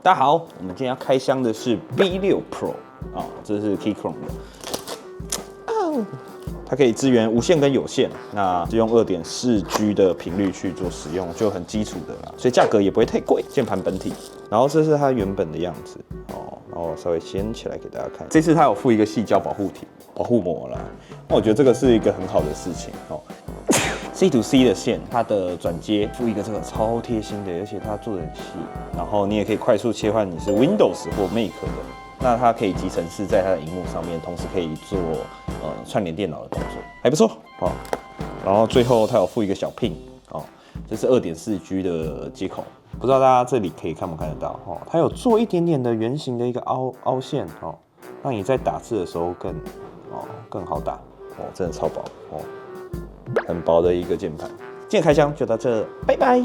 大家好，我们今天要开箱的是 B6 Pro 啊、这是 Keychron 的。它可以支援无线跟有线，那是用2.4G 的频率去做使用，就很基础的啦，所以价格也不会太贵。键盘本体，然后这是它原本的样子哦，然后稍微掀起来给大家看。这次它有附一个矽胶保护膜啦，那我觉得这个是一个很好的事情哦。C to C 的线，它的转接附一个这个超贴心的，而且它做的很细，然后你也可以快速切换你是 Windows 或 Mac 的。那它可以集程式在它的荧幕上面，同时可以做串联电脑的动作，还不错哦。然后最后它有附一个小 pin 哦，这是2.4G 的接口，不知道大家这里可以看不看得到哦？它有做一点点的圆形的一个凹陷哦，让你在打字的时候更好打哦，真的超薄哦，很薄的一个键盘。今天开箱就到这，拜拜。